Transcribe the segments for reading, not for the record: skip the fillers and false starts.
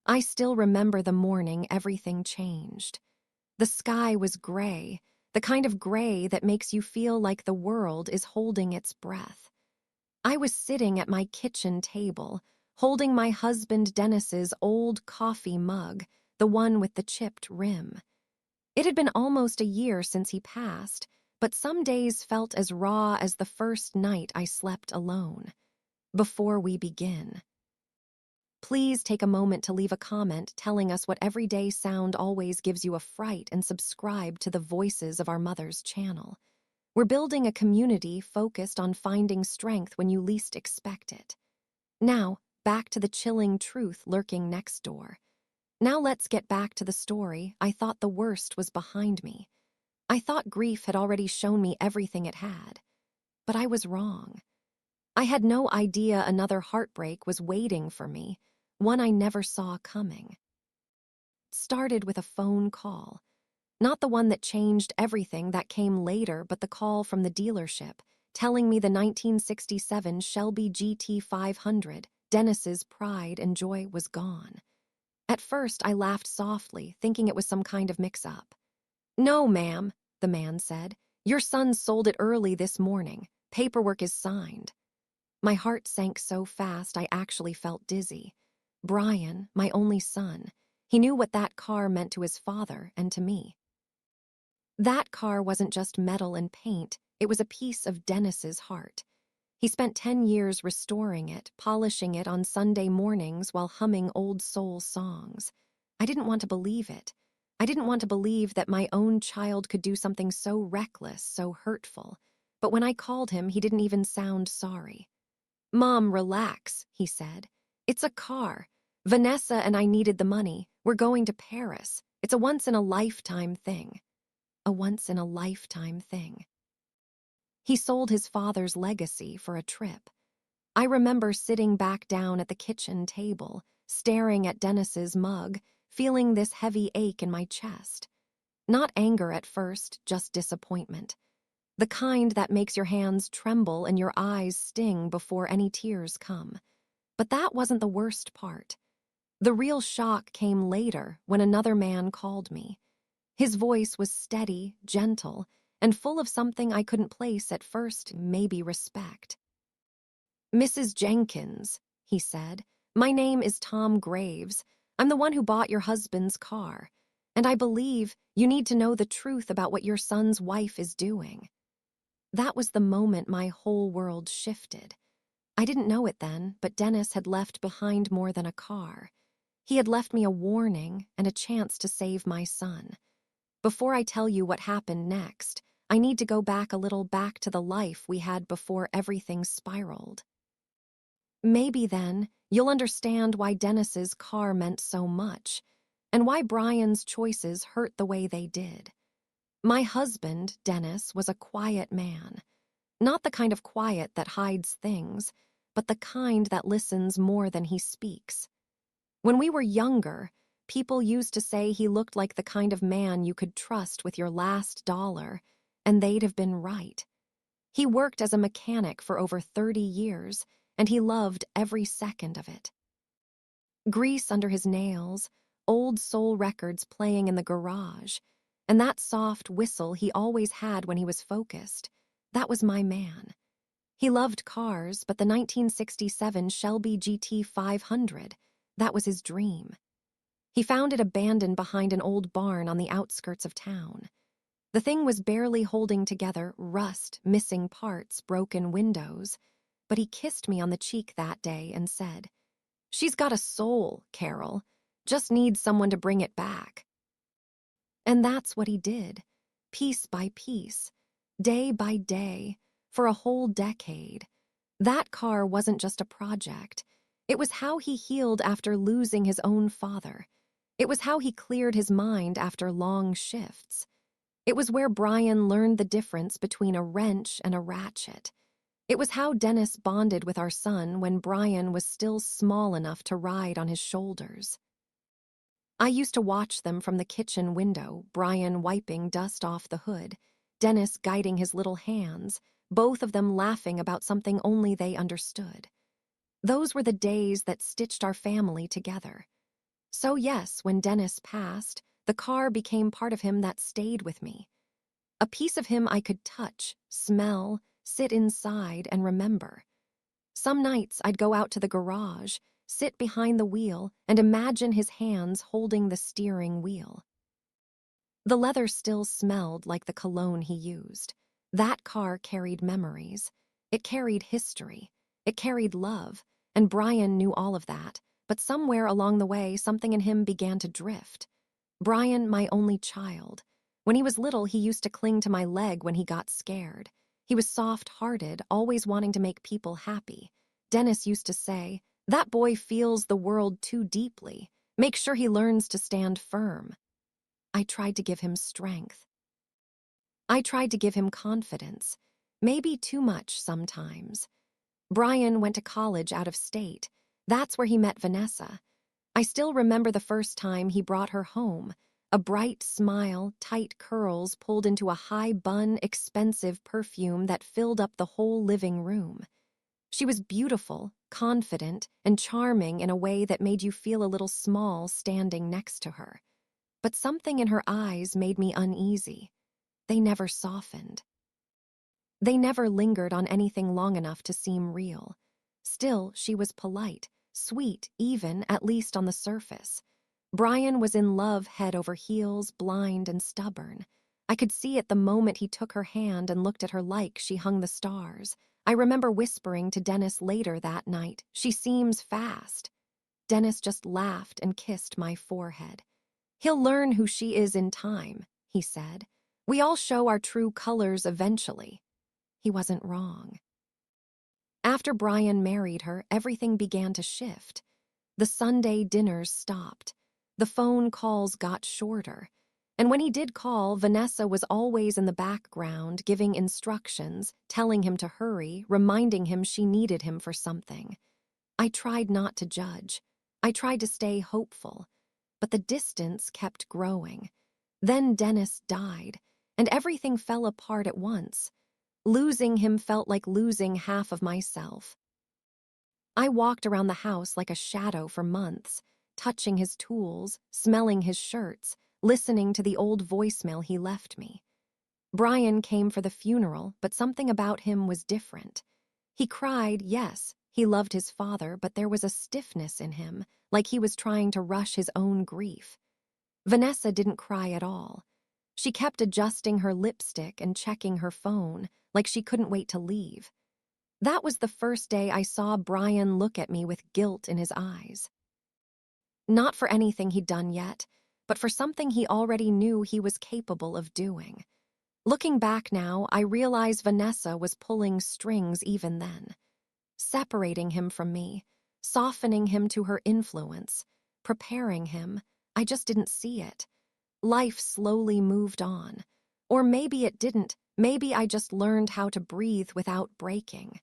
I still remember the morning everything changed. The sky was gray, the kind of gray that makes you feel like the world is holding its breath. I was sitting at my kitchen table, holding my husband Dennis's old coffee mug, the one with the chipped rim. It had been almost a year since he passed, but some days felt as raw as the first night I slept alone. Before we begin, please take a moment to leave a comment telling us what everyday sound always gives you a fright and subscribe to the Voices of Our Mothers channel. We're building a community focused on finding strength when you least expect it. Now, back to the chilling truth lurking next door. Now let's get back to the story. I thought the worst was behind me. I thought grief had already shown me everything it had. But I was wrong. I had no idea another heartbreak was waiting for me, one I never saw coming. It started with a phone call. Not the one that changed everything that came later, but the call from the dealership, telling me the 1967 Shelby GT 500, Dennis's pride and joy, was gone. At first, I laughed softly, thinking it was some kind of mix-up. "No, ma'am," the man said. "Your son sold it early this morning. Paperwork is signed." My heart sank so fast I actually felt dizzy. Brian, my only son, he knew what that car meant to his father and to me. That car wasn't just metal and paint, it was a piece of Dennis's heart. He spent 10 years restoring it, polishing it on Sunday mornings while humming old soul songs. I didn't want to believe it. I didn't want to believe that my own child could do something so reckless, so hurtful. But when I called him, he didn't even sound sorry. "Mom, relax," he said. "It's a car. Vanessa and I needed the money. We're going to Paris. It's a once-in-a-lifetime thing." A once-in-a-lifetime thing. He sold his father's legacy for a trip. I remember sitting back down at the kitchen table, staring at Dennis's mug, feeling this heavy ache in my chest. Not anger at first, just disappointment. The kind that makes your hands tremble and your eyes sting before any tears come. But that wasn't the worst part. The real shock came later when another man called me. His voice was steady, gentle, and full of something I couldn't place at first, maybe respect. "Mrs. Jenkins," he said, "my name is Tom Graves. I'm the one who bought your husband's car, and I believe you need to know the truth about what your son's wife is doing." That was the moment my whole world shifted. I didn't know it then, but Dennis had left behind more than a car. He had left me a warning and a chance to save my son. Before I tell you what happened next, I need to go back a little, back to the life we had before everything spiraled. Maybe then you'll understand why Dennis's car meant so much, and why Brian's choices hurt the way they did. My husband, Dennis, was a quiet man. Not the kind of quiet that hides things, but the kind that listens more than he speaks. When we were younger, people used to say he looked like the kind of man you could trust with your last dollar, and they'd have been right. He worked as a mechanic for over 30 years, and he loved every second of it. Grease under his nails, old soul records playing in the garage, and that soft whistle he always had when he was focused. That was my man. He loved cars, but the 1967 Shelby GT 500, that was his dream. He found it abandoned behind an old barn on the outskirts of town. The thing was barely holding together, rust, missing parts, broken windows. But he kissed me on the cheek that day and said, "She's got a soul, Carol. Just needs someone to bring it back." And that's what he did, piece by piece, day by day, for a whole decade. That car wasn't just a project. It was how he healed after losing his own father. It was how he cleared his mind after long shifts. It was where Brian learned the difference between a wrench and a ratchet. It was how Dennis bonded with our son when Brian was still small enough to ride on his shoulders. I used to watch them from the kitchen window, Brian wiping dust off the hood, Dennis guiding his little hands, both of them laughing about something only they understood. Those were the days that stitched our family together. So yes, when Dennis passed, the car became part of him that stayed with me. A piece of him I could touch, smell, sit inside, and remember. Some nights I'd go out to the garage, sit behind the wheel, and imagine his hands holding the steering wheel. The leather still smelled like the cologne he used. That car carried memories. It carried history. It carried love, and Brian knew all of that, but somewhere along the way, something in him began to drift. Brian, my only child. When he was little, he used to cling to my leg when he got scared. He was soft-hearted, always wanting to make people happy. Dennis used to say, "That boy feels the world too deeply. Make sure he learns to stand firm." I tried to give him strength. I tried to give him confidence. Maybe too much sometimes. Brian went to college out of state. That's where he met Vanessa. I still remember the first time he brought her home. A bright smile, tight curls pulled into a high bun, expensive perfume that filled up the whole living room. She was beautiful, confident, and charming in a way that made you feel a little small standing next to her. But something in her eyes made me uneasy. They never softened. They never lingered on anything long enough to seem real. Still, she was polite, sweet, even, at least on the surface. Brian was in love head over heels, blind and stubborn. I could see it the moment he took her hand and looked at her like she hung the stars. I remember whispering to Dennis later that night, "She seems fast." Dennis just laughed and kissed my forehead. "He'll learn who she is in time," he said. "We all show our true colors eventually." He wasn't wrong. After Brian married her, everything began to shift. The Sunday dinners stopped. The phone calls got shorter. And when he did call, Vanessa was always in the background, giving instructions, telling him to hurry, reminding him she needed him for something. I tried not to judge. I tried to stay hopeful. But the distance kept growing. Then Dennis died, and everything fell apart at once. Losing him felt like losing half of myself. I walked around the house like a shadow for months, touching his tools, smelling his shirts, listening to the old voicemail he left me. Brian came for the funeral, but something about him was different. He cried, yes, he loved his father, but there was a stiffness in him, like he was trying to rush his own grief. Vanessa didn't cry at all. She kept adjusting her lipstick and checking her phone, like she couldn't wait to leave. That was the first day I saw Brian look at me with guilt in his eyes. Not for anything he'd done yet, but for something he already knew he was capable of doing. Looking back now, I realize Vanessa was pulling strings even then, separating him from me, softening him to her influence, preparing him. I just didn't see it. Life slowly moved on. Or maybe it didn't. Maybe I just learned how to breathe without breaking.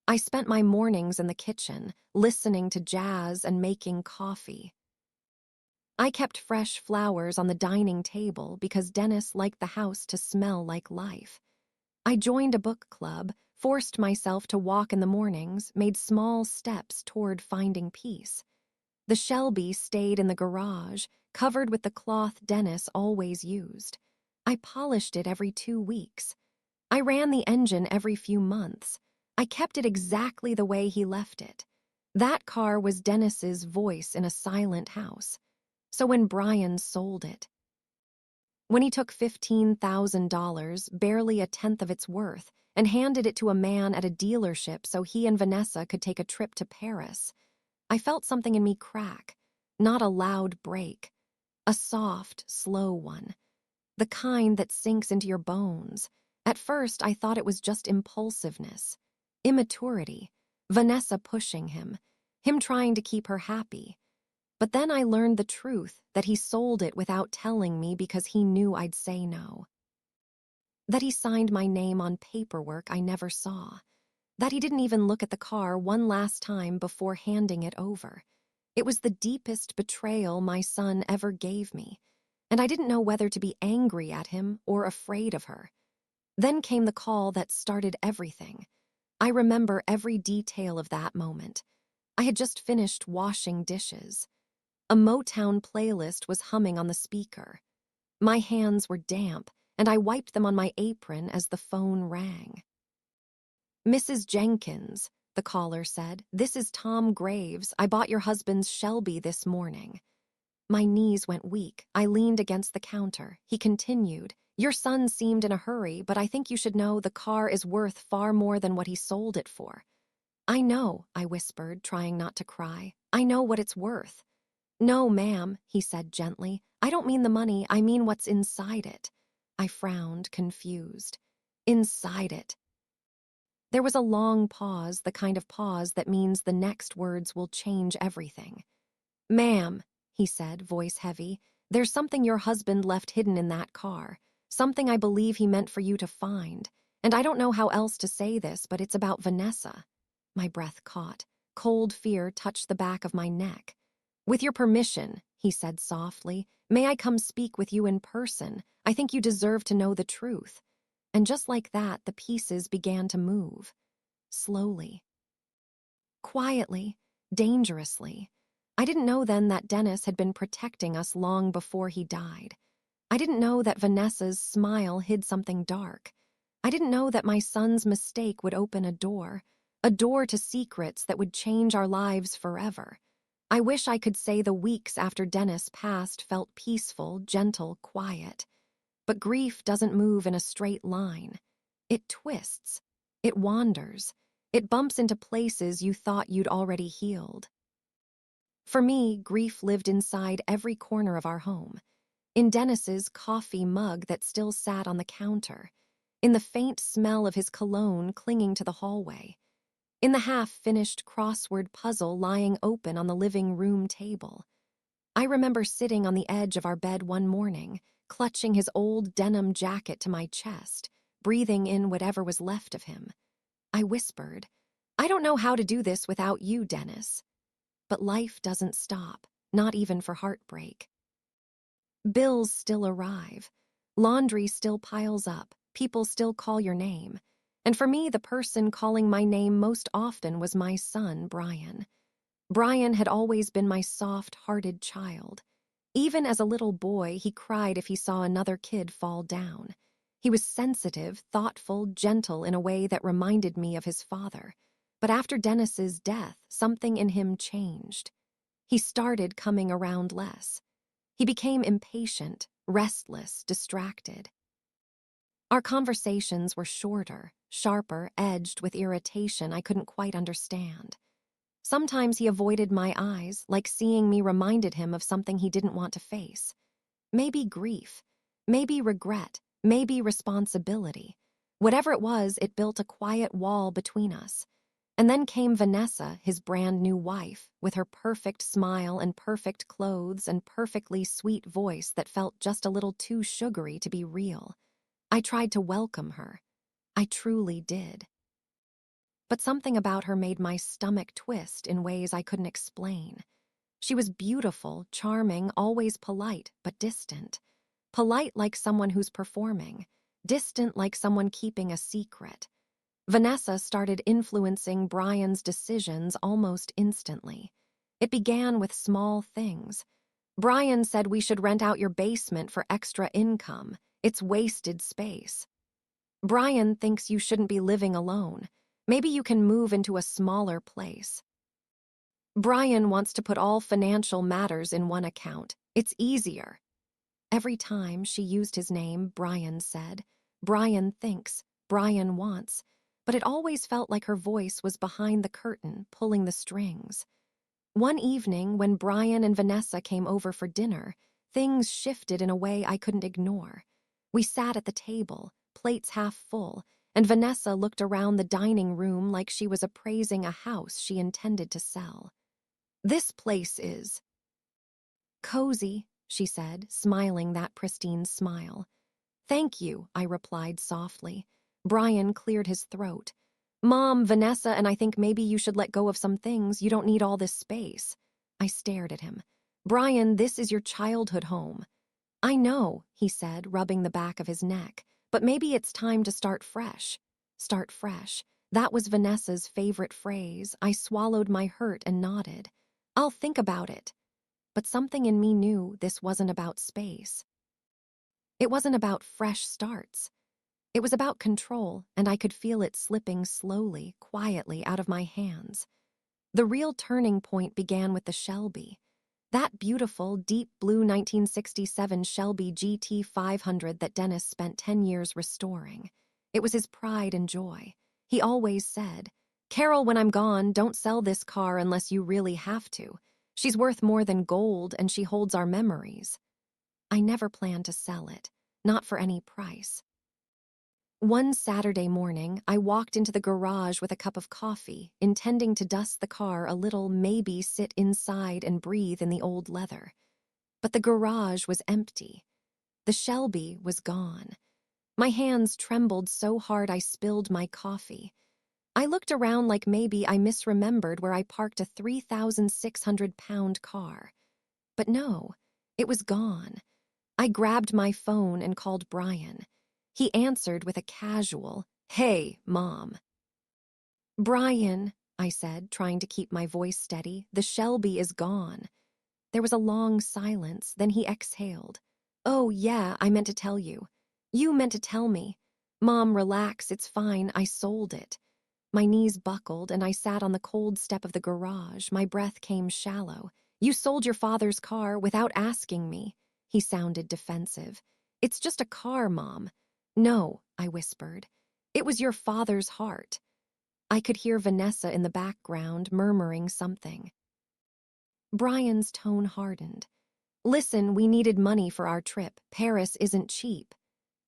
I spent my mornings in the kitchen, listening to jazz and making coffee. I kept fresh flowers on the dining table because Dennis liked the house to smell like life. I joined a book club, forced myself to walk in the mornings, made small steps toward finding peace. The Shelby stayed in the garage, covered with the cloth Dennis always used. I polished it every 2 weeks. I ran the engine every few months. I kept it exactly the way he left it. That car was Dennis's voice in a silent house. So when Brian sold it, when he took $15,000, barely a tenth of its worth, and handed it to a man at a dealership so he and Vanessa could take a trip to Paris, I felt something in me crack, not a loud break, a soft, slow one, the kind that sinks into your bones. At first, I thought it was just impulsiveness, immaturity, Vanessa pushing him trying to keep her happy. But then I learned the truth, that he sold it without telling me because he knew I'd say no. That he signed my name on paperwork I never saw. That he didn't even look at the car one last time before handing it over. It was the deepest betrayal my son ever gave me, and I didn't know whether to be angry at him or afraid of her. Then came the call that started everything. I remember every detail of that moment. I had just finished washing dishes. A Motown playlist was humming on the speaker. My hands were damp, and I wiped them on my apron as the phone rang. "Mrs. Jenkins," the caller said, "this is Tom Graves. I bought your husband's Shelby this morning." My knees went weak. I leaned against the counter. He continued, "Your son seemed in a hurry, but I think you should know the car is worth far more than what he sold it for." "I know," I whispered, trying not to cry. "I know what it's worth." "No, ma'am," he said gently. "I don't mean the money, I mean what's inside it." I frowned, confused. Inside it. There was a long pause, the kind of pause that means the next words will change everything. "Ma'am," he said, voice heavy, "there's something your husband left hidden in that car. Something I believe he meant for you to find. And I don't know how else to say this, but it's about Vanessa." My breath caught. Cold fear touched the back of my neck. "With your permission," he said softly, "may I come speak with you in person? I think you deserve to know the truth." And just like that, the pieces began to move. Slowly. Quietly. Dangerously. I didn't know then that Dennis had been protecting us long before he died. I didn't know that Vanessa's smile hid something dark. I didn't know that my son's mistake would open a door to secrets that would change our lives forever. I wish I could say the weeks after Dennis passed felt peaceful, gentle, quiet. But grief doesn't move in a straight line. It twists. It wanders. It bumps into places you thought you'd already healed. For me, grief lived inside every corner of our home. In Dennis's coffee mug that still sat on the counter. In the faint smell of his cologne clinging to the hallway. In the half-finished crossword puzzle lying open on the living room table. I remember sitting on the edge of our bed one morning, clutching his old denim jacket to my chest, breathing in whatever was left of him. I whispered, "I don't know how to do this without you, Dennis." But life doesn't stop, not even for heartbreak. Bills still arrive. Laundry still piles up. People still call your name. And for me, the person calling my name most often was my son, Brian. Brian had always been my soft-hearted child. Even as a little boy, he cried if he saw another kid fall down. He was sensitive, thoughtful, gentle in a way that reminded me of his father. But after Dennis's death, something in him changed. He started coming around less. He became impatient, restless, distracted. Our conversations were shorter, sharper, edged with irritation I couldn't quite understand. Sometimes he avoided my eyes, like seeing me reminded him of something he didn't want to face. Maybe grief, maybe regret, maybe responsibility. Whatever it was, it built a quiet wall between us. And then came Vanessa, his brand new wife, with her perfect smile and perfect clothes and perfectly sweet voice that felt just a little too sugary to be real. I tried to welcome her. I truly did. But something about her made my stomach twist in ways I couldn't explain. She was beautiful, charming, always polite, but distant. Polite like someone who's performing, distant like someone keeping a secret. Vanessa started influencing Brian's decisions almost instantly. It began with small things. Brian said we should rent out your basement for extra income. It's wasted space. Brian thinks you shouldn't be living alone. Maybe you can move into a smaller place. Brian wants to put all financial matters in one account. It's easier. Every time she used his name, Brian said, "Brian thinks, Brian wants," but it always felt like her voice was behind the curtain, pulling the strings. One evening, when Brian and Vanessa came over for dinner, things shifted in a way I couldn't ignore. We sat at the table, plates half full, and Vanessa looked around the dining room like she was appraising a house she intended to sell. "This place is cozy," she said, smiling that pristine smile. "Thank you," I replied softly. Brian cleared his throat. "Mom, Vanessa and I think maybe you should let go of some things. You don't need all this space." I stared at him. "Brian, this is your childhood home." "I know," he said, rubbing the back of his neck, "but maybe it's time to start fresh." Start fresh. That was Vanessa's favorite phrase. I swallowed my hurt and nodded. "I'll think about it." but something in me knew this wasn't about space. It wasn't about fresh starts. It was about control, and I could feel it slipping slowly, quietly out of my hands. The real turning point began with the Shelby. That beautiful, deep blue 1967 Shelby GT 500 that Dennis spent 10 years restoring. It was his pride and joy. He always said, "Carol, when I'm gone, don't sell this car unless you really have to. She's worth more than gold and she holds our memories." I never planned to sell it, not for any price. One Saturday morning, I walked into the garage with a cup of coffee, intending to dust the car a little, maybe sit inside and breathe in the old leather. But the garage was empty. The Shelby was gone. My hands trembled so hard I spilled my coffee. I looked around like maybe I misremembered where I parked a 3,600-pound car. But no, it was gone. I grabbed my phone and called Brian. He answered with a casual, "Hey, Mom." "Brian," I said, trying to keep my voice steady, "the Shelby is gone." There was a long silence, then he exhaled. "Oh, yeah, I meant to tell you. You meant to tell me. Mom, relax, it's fine, I sold it." My knees buckled and I sat on the cold step of the garage. My breath came shallow. "You sold your father's car without asking me." He sounded defensive. "It's just a car, Mom." "No," I whispered. "It was your father's heart." I could hear Vanessa in the background murmuring something. Brian's tone hardened. "Listen, we needed money for our trip. Paris isn't cheap."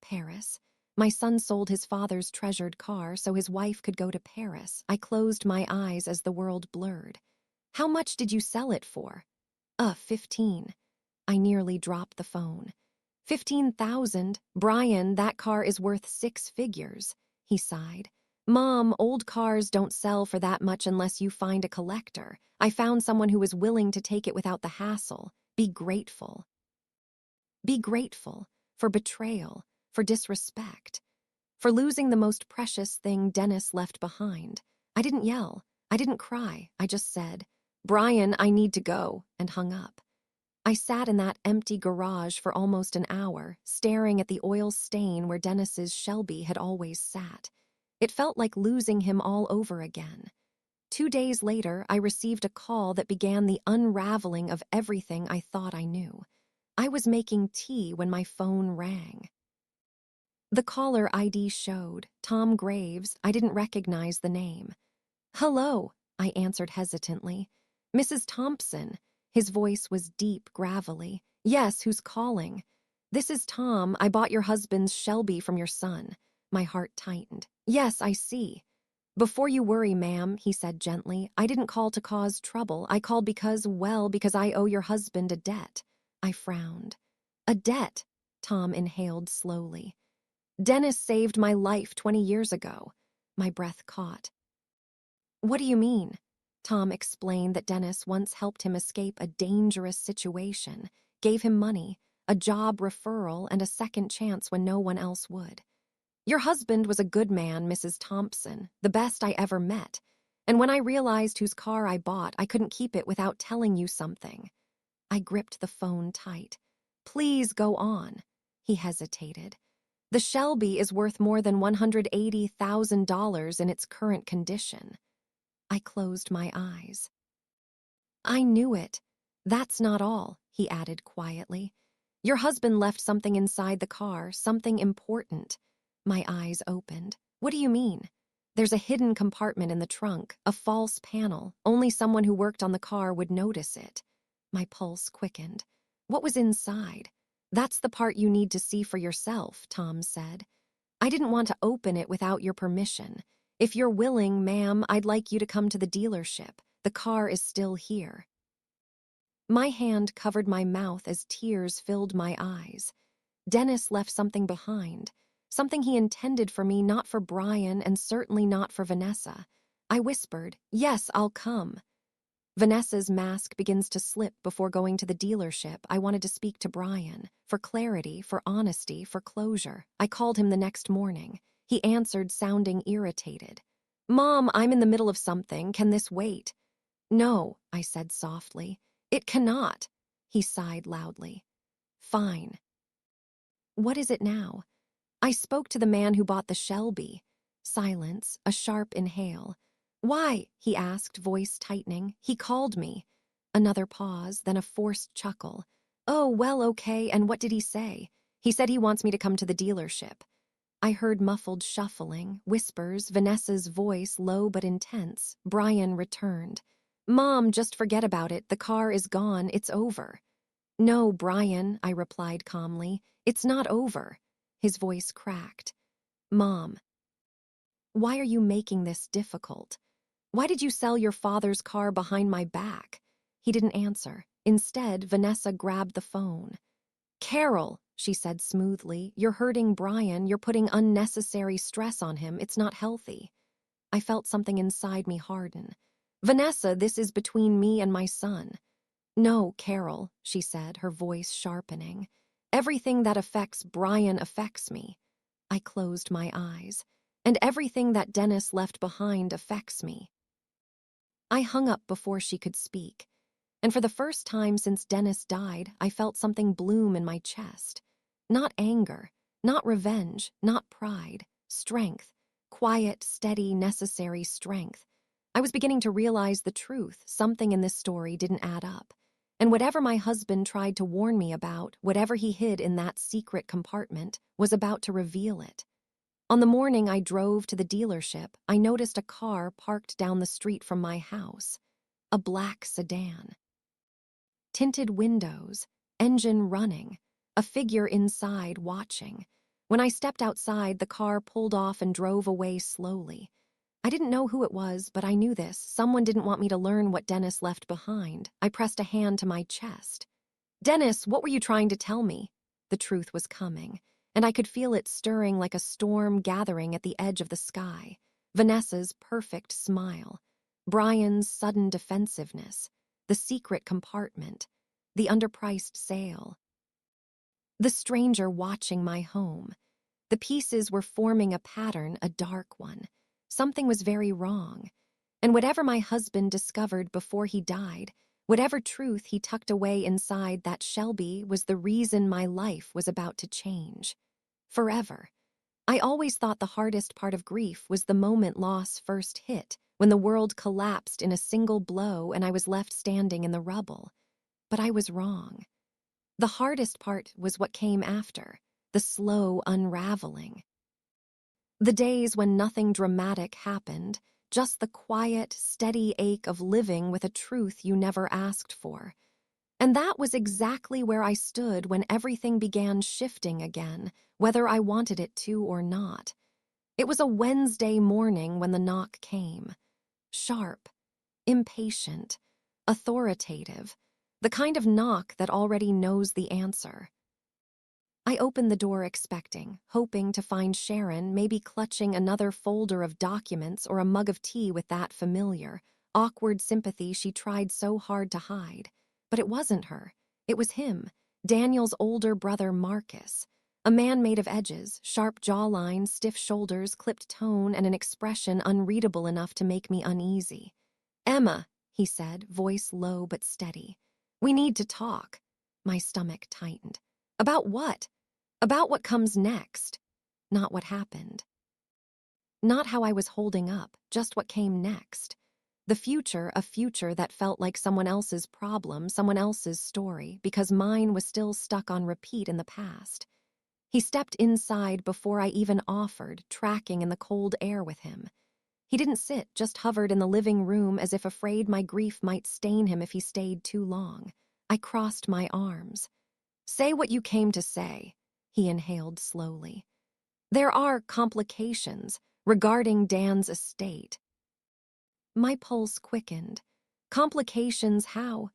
Paris? My son sold his father's treasured car so his wife could go to Paris. I closed my eyes as the world blurred. "How much did you sell it for?" 15. I nearly dropped the phone. 15,000? Brian, that car is worth 6 figures. He sighed. "Mom, old cars don't sell for that much unless you find a collector. I found someone who was willing to take it without the hassle. Be grateful." Be grateful for betrayal, for disrespect, for losing the most precious thing Dennis left behind. I didn't yell. I didn't cry. I just said, "Brian, I need to go," and hung up. I sat in that empty garage for almost an hour, staring at the oil stain where Dennis's Shelby had always sat. It felt like losing him all over again. 2 days later, I received a call that began the unraveling of everything I thought I knew. I was making tea when my phone rang. The caller ID showed Tom Graves. I didn't recognize the name. "Hello," I answered hesitantly. "Mrs. Thompson." His voice was deep, gravelly. "Yes, who's calling?" "This is Tom. I bought your husband's Shelby from your son." My heart tightened. "Yes, I see." "Before you worry, ma'am," he said gently, "I didn't call to cause trouble. I called because, well, because I owe your husband a debt." I frowned. "A debt?" Tom inhaled slowly. "Dennis saved my life 20 years ago." My breath caught. "What do you mean?" Tom explained that Dennis once helped him escape a dangerous situation, gave him money, a job referral, and a second chance when no one else would. "Your husband was a good man, Mrs. Thompson, the best I ever met. And when I realized whose car I bought, I couldn't keep it without telling you something." I gripped the phone tight. "Please go on." He hesitated. "The Shelby is worth more than $180,000 in its current condition." I closed my eyes. "I knew it. That's not all," he added quietly. "Your husband left something inside the car, something important." My eyes opened. "What do you mean?" "There's a hidden compartment in the trunk, a false panel. Only someone who worked on the car would notice it." My pulse quickened. "What was inside?" "That's the part you need to see for yourself," Tom said. "I didn't want to open it without your permission. If you're willing, ma'am, I'd like you to come to the dealership. The car is still here." My hand covered my mouth as tears filled my eyes. Dennis left something behind. Something he intended for me, not for Brian, and certainly not for Vanessa. I whispered, "Yes, I'll come." Vanessa's mask begins to slip before going to the dealership. I wanted to speak to Brian. For clarity, for honesty, for closure. I called him the next morning. He answered, sounding irritated. "Mom, I'm in the middle of something. Can this wait?" "No," I said softly. "It cannot." He sighed loudly. Fine. What is it now? I spoke to the man who bought the Shelby. Silence, a sharp inhale. Why? He asked, voice tightening. He called me. Another pause, then a forced chuckle. Oh, well, okay, and what did he say? He said he wants me to come to the dealership. I heard muffled shuffling, whispers, Vanessa's voice low but intense. Brian returned. Mom, just forget about it. The car is gone. It's over. No, Brian, I replied calmly. It's not over. His voice cracked. Mom, why are you making this difficult? Why did you sell your father's car behind my back? He didn't answer. Instead, Vanessa grabbed the phone. Carol, she said smoothly, you're hurting Brian. You're putting unnecessary stress on him. It's not healthy. I felt something inside me harden. Vanessa, this is between me and my son. No, Carol, she said, her voice sharpening. Everything that affects Brian affects me. I closed my eyes. And everything that Dennis left behind affects me. I hung up before she could speak. And for the first time since Dennis died, I felt something bloom in my chest. Not anger, not revenge, not pride, strength. Quiet, steady, necessary strength. I was beginning to realize the truth. Something in this story didn't add up. And whatever my husband tried to warn me about, whatever he hid in that secret compartment, was about to reveal it. On the morning I drove to the dealership, I noticed a car parked down the street from my house. A black sedan. Tinted windows, engine running, a figure inside watching. When I stepped outside, the car pulled off and drove away slowly. I didn't know who it was, but I knew this. Someone didn't want me to learn what Dennis left behind. I pressed a hand to my chest. Dennis, what were you trying to tell me? The truth was coming, and I could feel it stirring like a storm gathering at the edge of the sky. Vanessa's perfect smile. Brian's sudden defensiveness. The secret compartment. The underpriced sale. The stranger watching my home. The pieces were forming a pattern, a dark one. Something was very wrong. And whatever my husband discovered before he died, whatever truth he tucked away inside that Shelby, was the reason my life was about to change. Forever. I always thought the hardest part of grief was the moment loss first hit, when the world collapsed in a single blow and I was left standing in the rubble. But I was wrong. The hardest part was what came after, the slow unraveling. The days when nothing dramatic happened, just the quiet, steady ache of living with a truth you never asked for. And that was exactly where I stood when everything began shifting again, whether I wanted it to or not. It was a Wednesday morning when the knock came. Sharp, impatient, authoritative, the kind of knock that already knows the answer. I opened the door expecting, hoping to find Sharon, maybe clutching another folder of documents or a mug of tea with that familiar, awkward sympathy she tried so hard to hide. But it wasn't her. It was him, Daniel's older brother Marcus. A man made of edges, sharp jawline, stiff shoulders, clipped tone, and an expression unreadable enough to make me uneasy. Emma, he said, voice low but steady. We need to talk. My stomach tightened. About what? About what comes next, not what happened. Not how I was holding up, just what came next. The future, a future that felt like someone else's problem, someone else's story, because mine was still stuck on repeat in the past. He stepped inside before I even offered, tracking in the cold air with him. He didn't sit, just hovered in the living room as if afraid my grief might stain him if he stayed too long. I crossed my arms. Say what you came to say. He inhaled slowly. There are complications regarding Dan's estate. My pulse quickened. Complications how?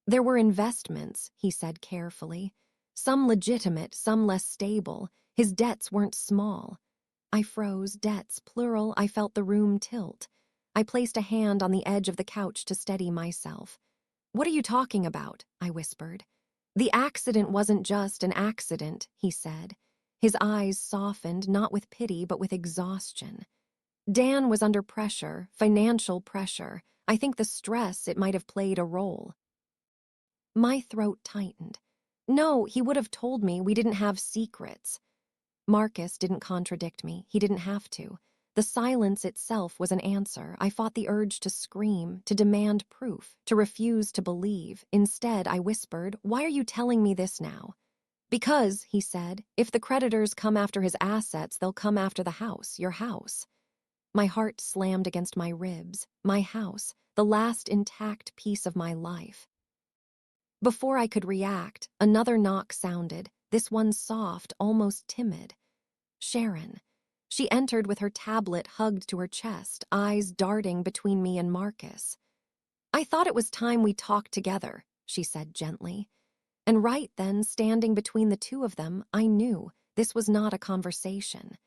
There were investments, he said carefully. Some legitimate, some less stable. His debts weren't small. I froze, debts, plural. I felt the room tilt. I placed a hand on the edge of the couch to steady myself. What are you talking about? I whispered. The accident wasn't just an accident, he said. His eyes softened, not with pity, but with exhaustion. Dan was under pressure, financial pressure. I think the stress, it might have played a role. My throat tightened. No, he would have told me we didn't have secrets. Marcus didn't contradict me. He didn't have to. The silence itself was an answer. I fought the urge to scream, to demand proof, to refuse to believe. Instead, I whispered, "Why are you telling me this now?" "Because," he said, "if the creditors come after his assets, they'll come after the house, your house." My heart slammed against my ribs. My house, the last intact piece of my life. Before I could react, another knock sounded, this one soft, almost timid. Sharon. She entered with her tablet hugged to her chest, eyes darting between me and Marcus. "I thought it was time we talked together," she said gently. And right then, standing between the two of them, I knew this was not a conversation.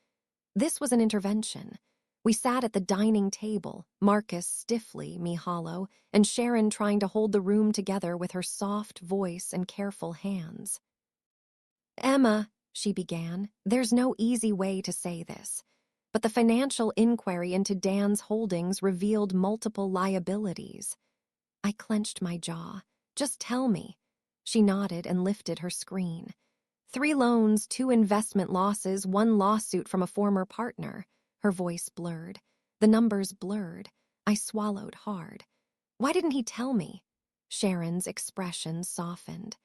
This was an intervention. We sat at the dining table, Marcus stiffly, me hollow, and Sharon trying to hold the room together with her soft voice and careful hands. "Emma," she began, "there's no easy way to say this, but the financial inquiry into Dan's holdings revealed multiple liabilities." I clenched my jaw. "Just tell me." She nodded and lifted her screen. 3 loans, 2 investment losses, 1 lawsuit from a former partner. Her voice blurred. The numbers blurred. I swallowed hard. "Why didn't he tell me?" Sharon's expression softened.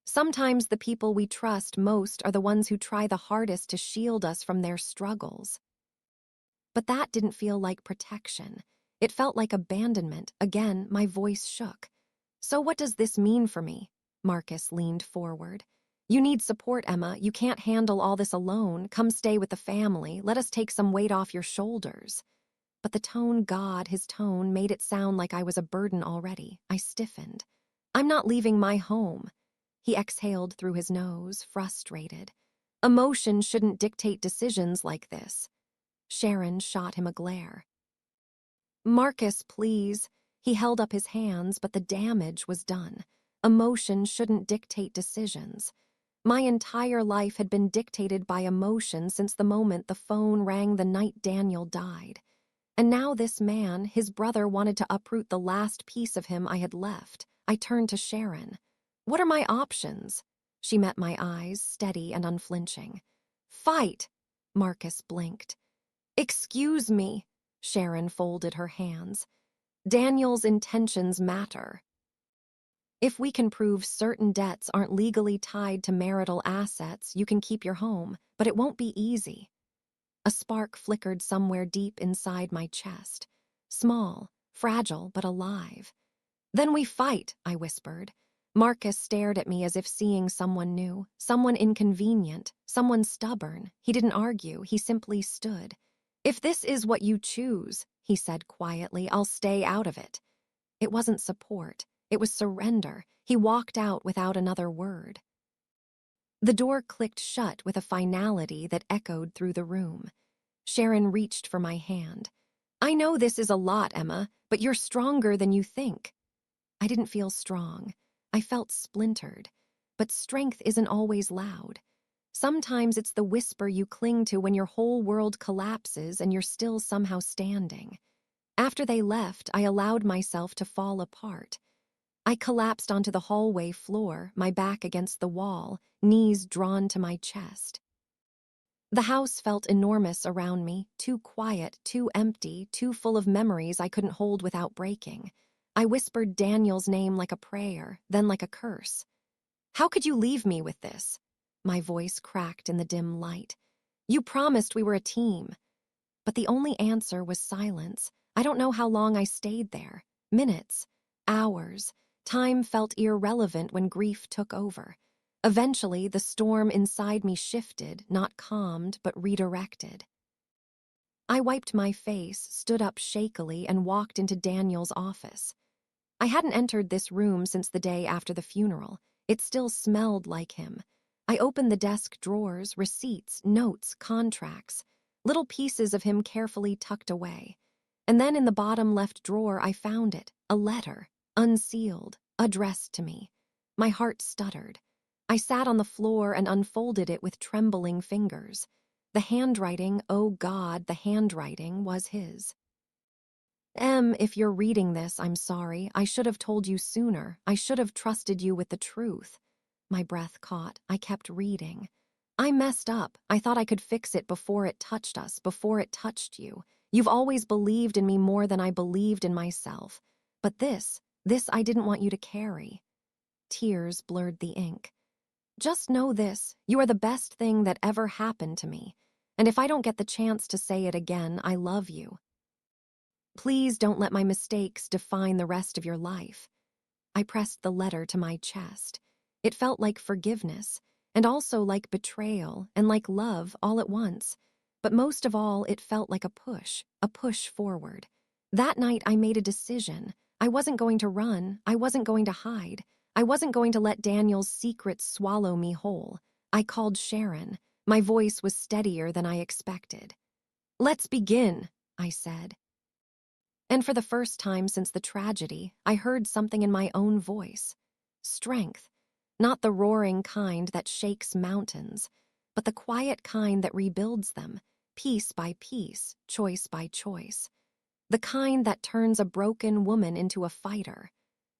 "Sometimes the people we trust most are the ones who try the hardest to shield us from their struggles." But that didn't feel like protection. It felt like abandonment. Again, my voice shook. "So what does this mean for me?" Marcus leaned forward. "You need support, Emma. You can't handle all this alone. Come stay with the family. Let us take some weight off your shoulders." But the tone, his tone, made it sound like I was a burden already. I stiffened. "I'm not leaving my home." He exhaled through his nose, frustrated. "Emotion shouldn't dictate decisions like this." Sharon shot him a glare. "Marcus, please." He held up his hands, but the damage was done. Emotion shouldn't dictate decisions. My entire life had been dictated by emotion since the moment the phone rang the night Daniel died. And now this man, his brother, wanted to uproot the last piece of him I had left. I turned to Sharon. "What are my options?" She met my eyes, steady and unflinching. "Fight!" Marcus blinked. "Excuse me." Sharon folded her hands. "Daniel's intentions matter. If we can prove certain debts aren't legally tied to marital assets, you can keep your home, but it won't be easy." A spark flickered somewhere deep inside my chest. Small, fragile, but alive. "Then we fight," I whispered. Marcus stared at me as if seeing someone new, someone inconvenient, someone stubborn. He didn't argue, he simply stood. "If this is what you choose," he said quietly, "I'll stay out of it." It wasn't support. It was surrender. He walked out without another word. The door clicked shut with a finality that echoed through the room. Sharon reached for my hand. "I know this is a lot, Emma, but you're stronger than you think." I didn't feel strong. I felt splintered. But strength isn't always loud. Sometimes it's the whisper you cling to when your whole world collapses and you're still somehow standing. After they left, I allowed myself to fall apart. I collapsed onto the hallway floor, my back against the wall, knees drawn to my chest. The house felt enormous around me, too quiet, too empty, too full of memories I couldn't hold without breaking. I whispered Daniel's name like a prayer, then like a curse. "How could you leave me with this?" My voice cracked in the dim light. "You promised we were a team." But the only answer was silence. I don't know how long I stayed there. Minutes, hours. Time felt irrelevant when grief took over. Eventually, the storm inside me shifted, not calmed, but redirected. I wiped my face, stood up shakily, and walked into Daniel's office. I hadn't entered this room since the day after the funeral. It still smelled like him. I opened the desk drawers, receipts, notes, contracts, little pieces of him carefully tucked away. And then in the bottom left drawer, I found it, a letter, unsealed, addressed to me. My heart stuttered. I sat on the floor and unfolded it with trembling fingers. The handwriting, oh God, the handwriting was his. If you're reading this, I'm sorry. I should have told you sooner. I should have trusted you with the truth. My breath caught. I kept reading. I messed up. I thought I could fix it before it touched us, before it touched you. You've always believed in me more than I believed in myself. But this I didn't want you to carry. Tears blurred the ink. Just know this, you are the best thing that ever happened to me. And if I don't get the chance to say it again, I love you. Please don't let my mistakes define the rest of your life. I pressed the letter to my chest. It felt like forgiveness, and also like betrayal, and like love all at once. But most of all, it felt like a push forward. That night, I made a decision. I wasn't going to run. I wasn't going to hide. I wasn't going to let Daniel's secrets swallow me whole. I called Sharon. My voice was steadier than I expected. "Let's begin," I said. And for the first time since the tragedy, I heard something in my own voice. Strength. Not the roaring kind that shakes mountains, but the quiet kind that rebuilds them, piece by piece, choice by choice. The kind that turns a broken woman into a fighter.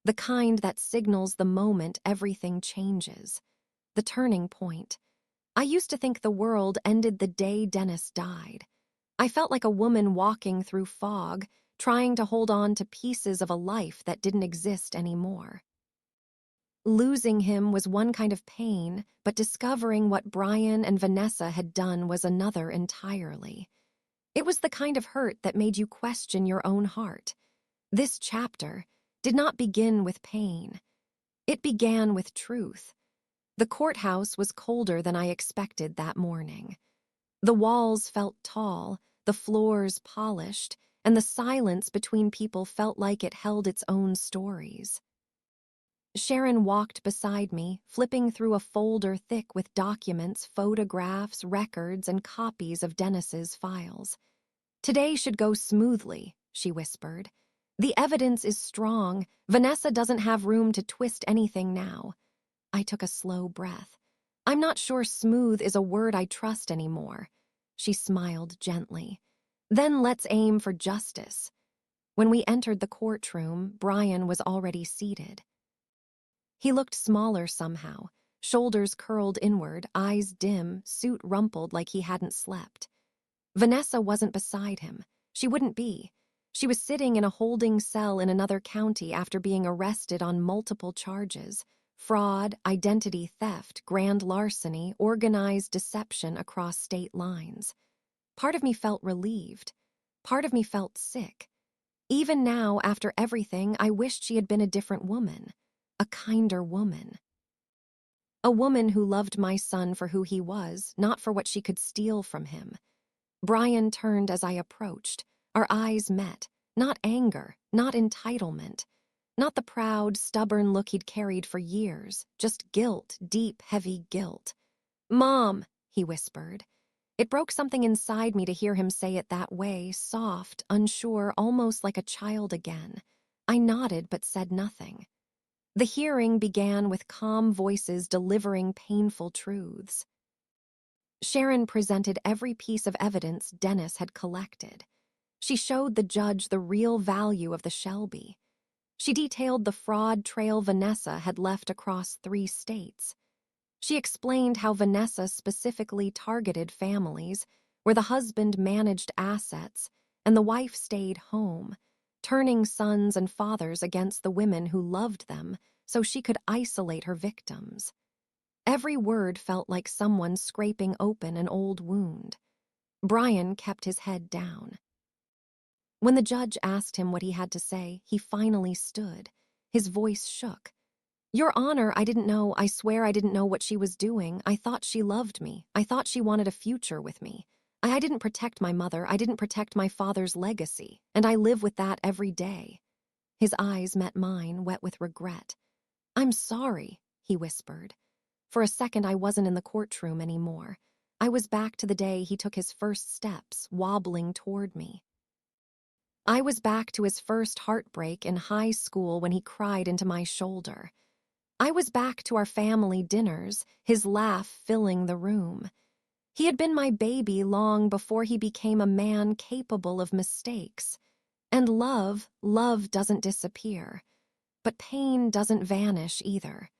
The kind that signals the moment everything changes. The turning point. I used to think the world ended the day Dennis died. I felt like a woman walking through fog, trying to hold on to pieces of a life that didn't exist anymore. Losing him was one kind of pain, but discovering what Brian and Vanessa had done was another entirely. It was the kind of hurt that made you question your own heart. This chapter did not begin with pain. It began with truth. The courthouse was colder than I expected that morning. The walls felt tall, the floors polished, and the silence between people felt like it held its own stories. Sharon walked beside me, flipping through a folder thick with documents, photographs, records, and copies of Dennis's files. "Today should go smoothly," she whispered. "The evidence is strong. Vanessa doesn't have room to twist anything now." I took a slow breath. I'm not sure smooth is a word I trust anymore. She smiled gently. "Then let's aim for justice." When we entered the courtroom, Brian was already seated. He looked smaller somehow, shoulders curled inward, eyes dim, suit rumpled like he hadn't slept. Vanessa wasn't beside him. She wouldn't be. She was sitting in a holding cell in another county after being arrested on multiple charges: fraud, identity theft, grand larceny, organized deception across state lines. Part of me felt relieved. Part of me felt sick. Even now, after everything, I wished she had been a different woman. A kinder woman. A woman who loved my son for who he was, not for what she could steal from him. Brian turned as I approached. Our eyes met. Not anger, not entitlement. Not the proud, stubborn look he'd carried for years. Just guilt, deep, heavy guilt. "Mom," he whispered. It broke something inside me to hear him say it that way, soft, unsure, almost like a child again. I nodded but said nothing. The hearing began with calm voices delivering painful truths. Sharon presented every piece of evidence Dennis had collected. She showed the judge the real value of the Shelby. She detailed the fraud trail Vanessa had left across 3 states. She explained how Vanessa specifically targeted families where the husband managed assets and the wife stayed home, turning sons and fathers against the women who loved them so she could isolate her victims. Every word felt like someone scraping open an old wound. Brian kept his head down. When the judge asked him what he had to say, he finally stood. His voice shook. "Your Honor, I swear I didn't know what she was doing. I thought she loved me. I thought she wanted a future with me. I didn't protect my mother. I didn't protect my father's legacy. And I live with that every day." His eyes met mine, wet with regret. "I'm sorry," he whispered. For a second, I wasn't in the courtroom anymore. I was back to the day he took his first steps, wobbling toward me. I was back to his first heartbreak in high school when he cried into my shoulder. I was back to our family dinners, his laugh filling the room. He had been my baby long before he became a man capable of mistakes. And love doesn't disappear. But pain doesn't vanish either.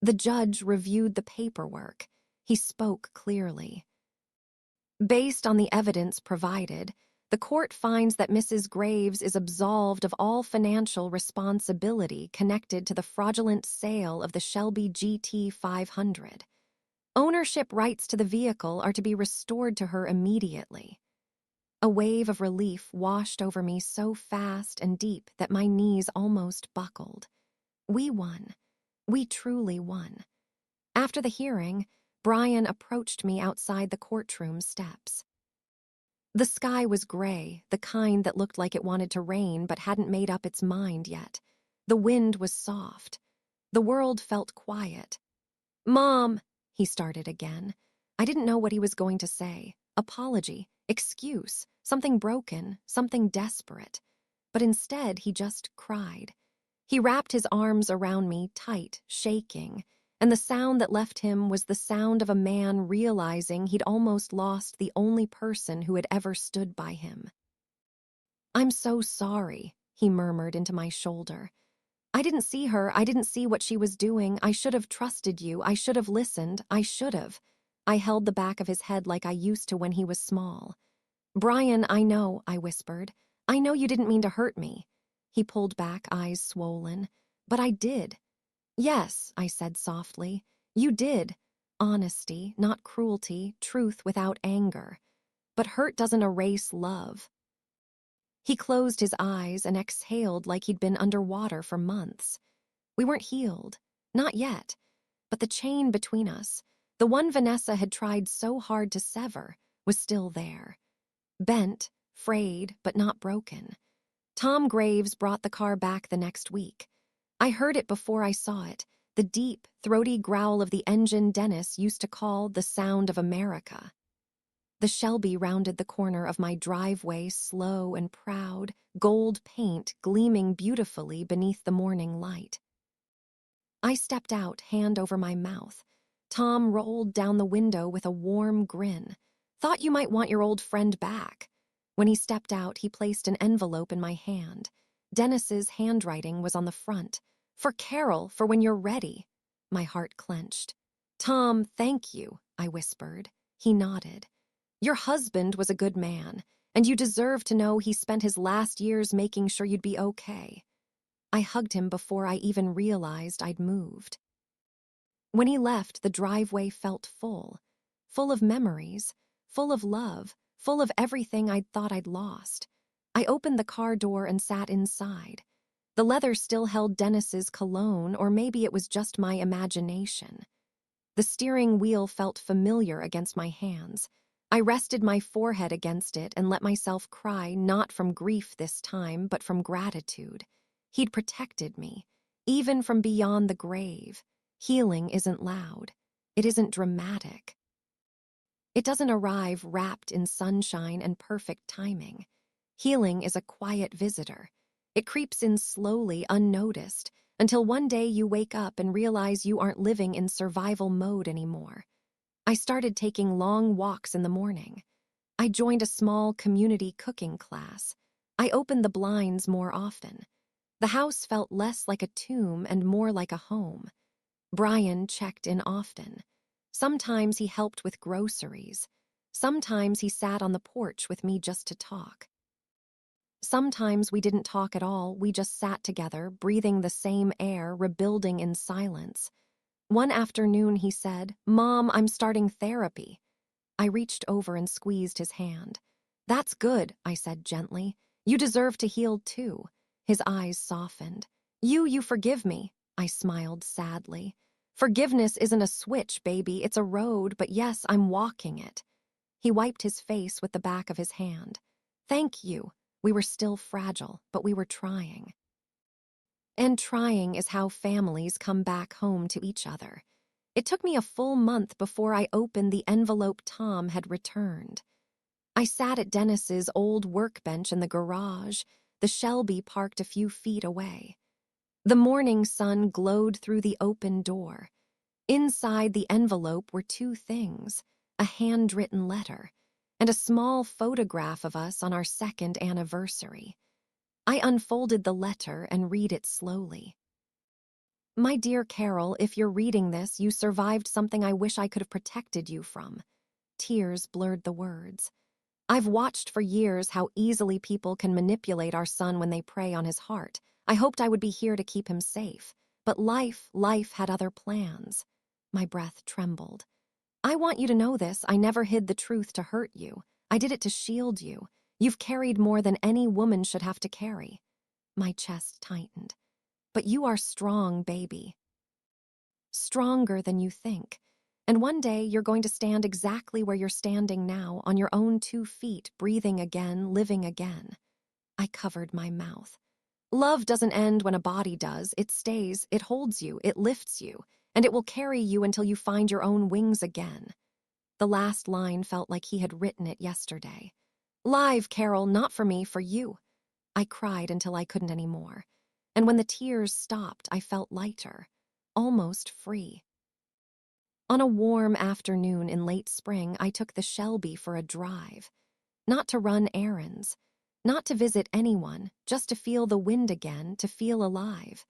The judge reviewed the paperwork. He spoke clearly. Based on the evidence provided, the court finds that Mrs. Graves is absolved of all financial responsibility connected to the fraudulent sale of the Shelby GT 500. Ownership rights to the vehicle are to be restored to her immediately. A wave of relief washed over me so fast and deep that my knees almost buckled. We won. We truly won. After the hearing, Brian approached me outside the courtroom steps. The sky was gray, the kind that looked like it wanted to rain but hadn't made up its mind yet. The wind was soft. The world felt quiet. "Mom," he started again. I didn't know what he was going to say. Apology, excuse, something broken, something desperate. But instead, he just cried. He wrapped his arms around me tight, shaking, and the sound that left him was the sound of a man realizing he'd almost lost the only person who had ever stood by him. "I'm so sorry," he murmured into my shoulder. "I didn't see her. I didn't see what she was doing. I should have trusted you. I should have listened. I should have." I held the back of his head like I used to when he was small. "Brian, I know," I whispered. "I know you didn't mean to hurt me." He pulled back, eyes swollen. "But I did." "Yes," I said softly. "You did. Honesty, not cruelty, truth without anger. But hurt doesn't erase love." He closed his eyes and exhaled like he'd been underwater for months. We weren't healed. Not yet. But the chain between us, the one Vanessa had tried so hard to sever, was still there. Bent, frayed, but not broken. Tom Graves brought the car back the next week. I heard it before I saw it, the deep, throaty growl of the engine Dennis used to call the sound of America. The Shelby rounded the corner of my driveway, slow and proud, gold paint gleaming beautifully beneath the morning light. I stepped out, hand over my mouth. Tom rolled down the window with a warm grin. "Thought you might want your old friend back." When he stepped out, he placed an envelope in my hand. Dennis's handwriting was on the front. "For Carol, for when you're ready." My heart clenched. "Tom, thank you," I whispered. He nodded. "Your husband was a good man, and you deserve to know he spent his last years making sure you'd be okay." I hugged him before I even realized I'd moved. When he left, the driveway felt full. Full of memories, full of love, full of everything I'd thought I'd lost. I opened the car door and sat inside. The leather still held Dennis's cologne, or maybe it was just my imagination. The steering wheel felt familiar against my hands. I rested my forehead against it and let myself cry, not from grief this time, but from gratitude. He'd protected me, even from beyond the grave. Healing isn't loud. It isn't dramatic. It doesn't arrive wrapped in sunshine and perfect timing. Healing is a quiet visitor. It creeps in slowly, unnoticed, until one day you wake up and realize you aren't living in survival mode anymore. I started taking long walks in the morning. I joined a small community cooking class. I opened the blinds more often. The house felt less like a tomb and more like a home. Brian checked in often. Sometimes he helped with groceries. Sometimes he sat on the porch with me just to talk. Sometimes we didn't talk at all, we just sat together, breathing the same air, rebuilding in silence. One afternoon he said, "Mom, I'm starting therapy." I reached over and squeezed his hand. "That's good," I said gently. "You deserve to heal too." His eyes softened. You forgive me," I smiled sadly. "Forgiveness isn't a switch, baby, it's a road, but yes, I'm walking it." He wiped his face with the back of his hand. "Thank you." We were still fragile, but we were trying. And trying is how families come back home to each other. It took me a full month before I opened the envelope Tom had returned. I sat at Dennis's old workbench in the garage, the Shelby parked a few feet away. The morning sun glowed through the open door. Inside the envelope were two things: a handwritten letter and a small photograph of us on our second anniversary. I unfolded the letter and read it slowly. My dear Carol, if you're reading this, you survived something I wish I could have protected you from. Tears blurred the words. I've watched for years how easily people can manipulate our son when they prey on his heart. I hoped I would be here to keep him safe. But life had other plans. My breath trembled. I want you to know this. I never hid the truth to hurt you. I did it to shield you. You've carried more than any woman should have to carry. My chest tightened. But you are strong, baby. Stronger than you think. And one day you're going to stand exactly where you're standing now, on your own 2 feet, breathing again, living again. I covered my mouth. Love doesn't end when a body does. It stays, it holds you, it lifts you, and it will carry you until you find your own wings again. The last line felt like he had written it yesterday. Live, Carol, not for me, for you. I cried until I couldn't anymore. And when the tears stopped, I felt lighter, almost free. On a warm afternoon in late spring, I took the Shelby for a drive. Not to run errands, not to visit anyone, just to feel the wind again, to feel alive.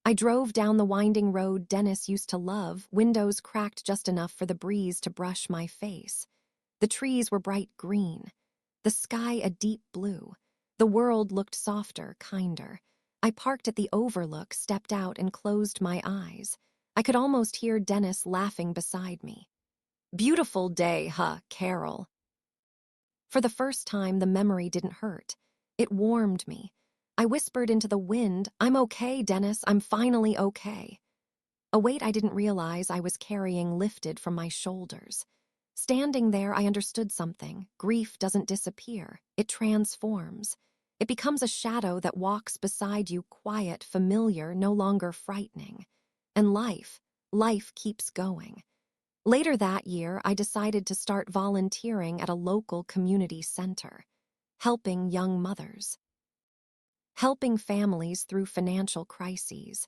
I drove down the winding road Dennis used to love, windows cracked just enough for the breeze to brush my face. The trees were bright green, the sky a deep blue. The world looked softer, kinder. I parked at the overlook, stepped out, and closed my eyes. I could almost hear Dennis laughing beside me. Beautiful day, huh, Carol? For the first time, the memory didn't hurt. It warmed me. I whispered into the wind, I'm okay, Dennis, I'm finally okay. A weight I didn't realize I was carrying lifted from my shoulders. Standing there, I understood something. Grief doesn't disappear. It transforms. It becomes a shadow that walks beside you, quiet, familiar, no longer frightening. And life keeps going. Later that year, I decided to start volunteering at a local community center, helping young mothers, helping families through financial crises,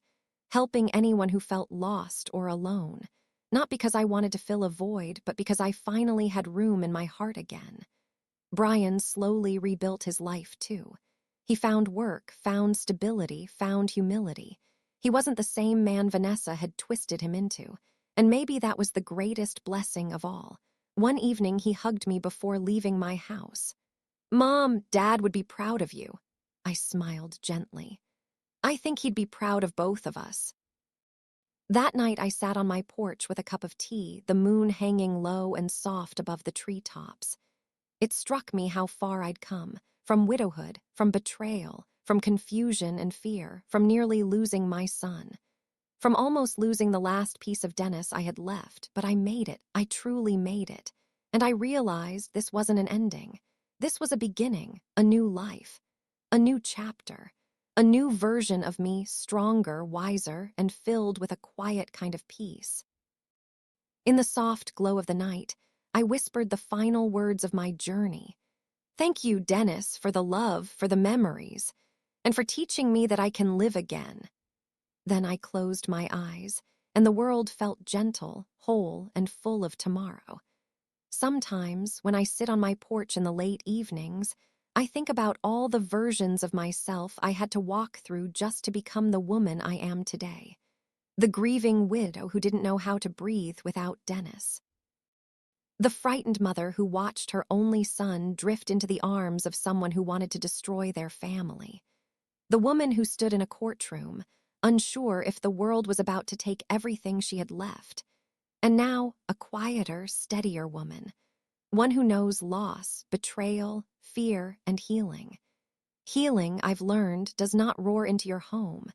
helping anyone who felt lost or alone, not because I wanted to fill a void, but because I finally had room in my heart again. Brian slowly rebuilt his life too. He found work, found stability, found humility. He wasn't the same man Vanessa had twisted him into. And maybe that was the greatest blessing of all. One evening, he hugged me before leaving my house. Mom, Dad would be proud of you. I smiled gently. I think he'd be proud of both of us. That night, I sat on my porch with a cup of tea, the moon hanging low and soft above the treetops. It struck me how far I'd come, from widowhood, from betrayal, from confusion and fear, from nearly losing my son. From almost losing the last piece of Dennis I had left, but I made it. I truly made it. And I realized this wasn't an ending. This was a beginning, a new life, a new chapter, a new version of me, stronger, wiser, and filled with a quiet kind of peace. In the soft glow of the night, I whispered the final words of my journey. Thank you, Dennis, for the love, for the memories, and for teaching me that I can live again. Then I closed my eyes, and the world felt gentle, whole, and full of tomorrow. Sometimes, when I sit on my porch in the late evenings, I think about all the versions of myself I had to walk through just to become the woman I am today. The grieving widow who didn't know how to breathe without Dennis. The frightened mother who watched her only son drift into the arms of someone who wanted to destroy their family. The woman who stood in a courtroom, unsure if the world was about to take everything she had left. And now, a quieter, steadier woman. One who knows loss, betrayal, fear, and healing. Healing, I've learned, does not roar into your home.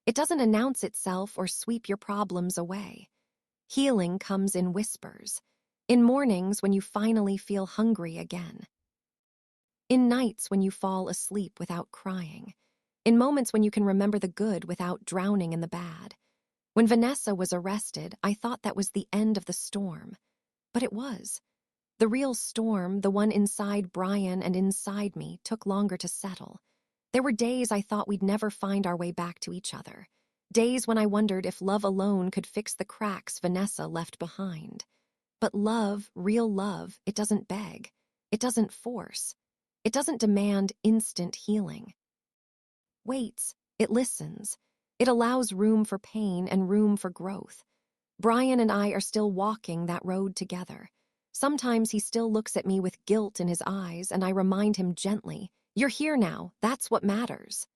It doesn't announce itself or sweep your problems away. Healing comes in whispers. In mornings when you finally feel hungry again. In nights when you fall asleep without crying. In moments when you can remember the good without drowning in the bad. When Vanessa was arrested, I thought that was the end of the storm. But it was. The real storm, the one inside Brian and inside me, took longer to settle. There were days I thought we'd never find our way back to each other. Days when I wondered if love alone could fix the cracks Vanessa left behind. But love, real love, it doesn't beg. It doesn't force. It doesn't demand instant healing. waits, it listens. It allows room for pain and room for growth. Brian and I are still walking that road together. Sometimes he still looks at me with guilt in his eyes, and I remind him gently, "You're here now, that's what matters."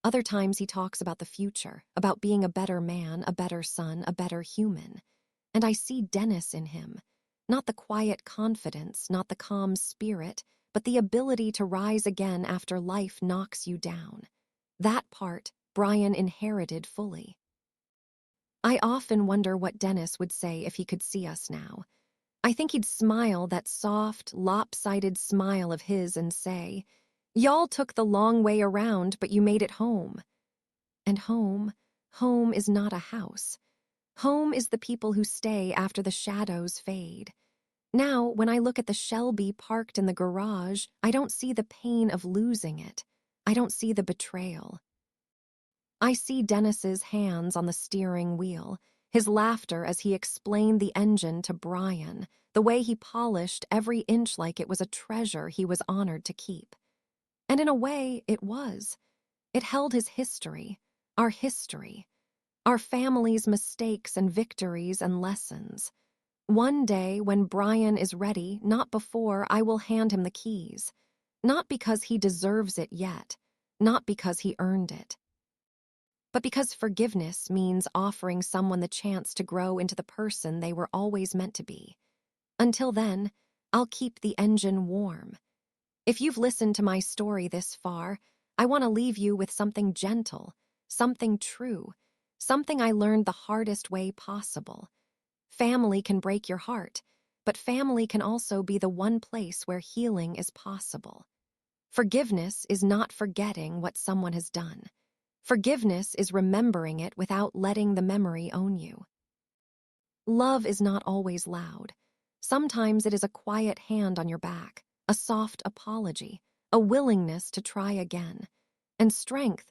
Other times he talks about the future, about being a better man, a better son, a better human. And I see Dennis in him. Not the quiet confidence, not the calm spirit, but the ability to rise again after life knocks you down. That part Brian inherited fully. I often wonder what Dennis would say if he could see us now. I think he'd smile that soft, lopsided smile of his and say, "Y'all took the long way around, but you made it home." And home is not a house. Home is the people who stay after the shadows fade. Now, when I look at the Shelby parked in the garage, I don't see the pain of losing it. I don't see the betrayal. I see Dennis's hands on the steering wheel, his laughter as he explained the engine to Brian, the way he polished every inch like it was a treasure he was honored to keep. And in a way, it was. It held his history, our family's mistakes and victories and lessons. One day, when Brian is ready, not before, I will hand him the keys. Not because he deserves it yet, not because he earned it, but because forgiveness means offering someone the chance to grow into the person they were always meant to be. Until then, I'll keep the engine warm. If you've listened to my story this far, I want to leave you with something gentle, something true, something I learned the hardest way possible. Family can break your heart, but family can also be the one place where healing is possible. Forgiveness is not forgetting what someone has done. Forgiveness is remembering it without letting the memory own you. Love is not always loud. Sometimes it is a quiet hand on your back, a soft apology, a willingness to try again. And strength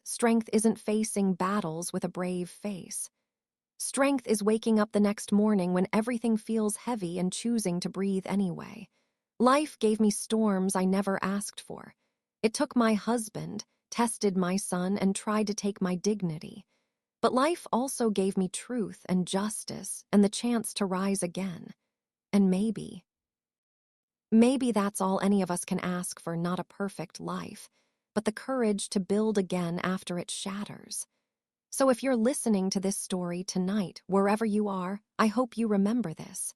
isn't facing battles with a brave face. Strength is waking up the next morning when everything feels heavy and choosing to breathe anyway. Life gave me storms I never asked for. It took my husband, tested my son, and tried to take my dignity. But life also gave me truth and justice and the chance to rise again. And maybe that's all any of us can ask for, not a perfect life, but the courage to build again after it shatters. So if you're listening to this story tonight, wherever you are, I hope you remember this.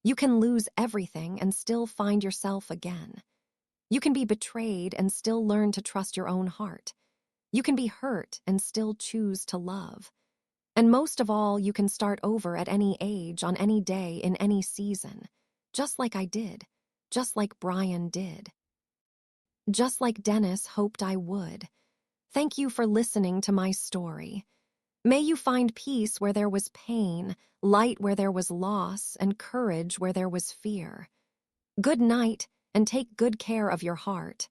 You can lose everything and still find yourself again. You can be betrayed and still learn to trust your own heart. You can be hurt and still choose to love. And most of all, you can start over at any age, on any day, in any season. Just like I did. Just like Brian did. Just like Dennis hoped I would. Thank you for listening to my story. May you find peace where there was pain, light where there was loss, and courage where there was fear. Good night, and take good care of your heart.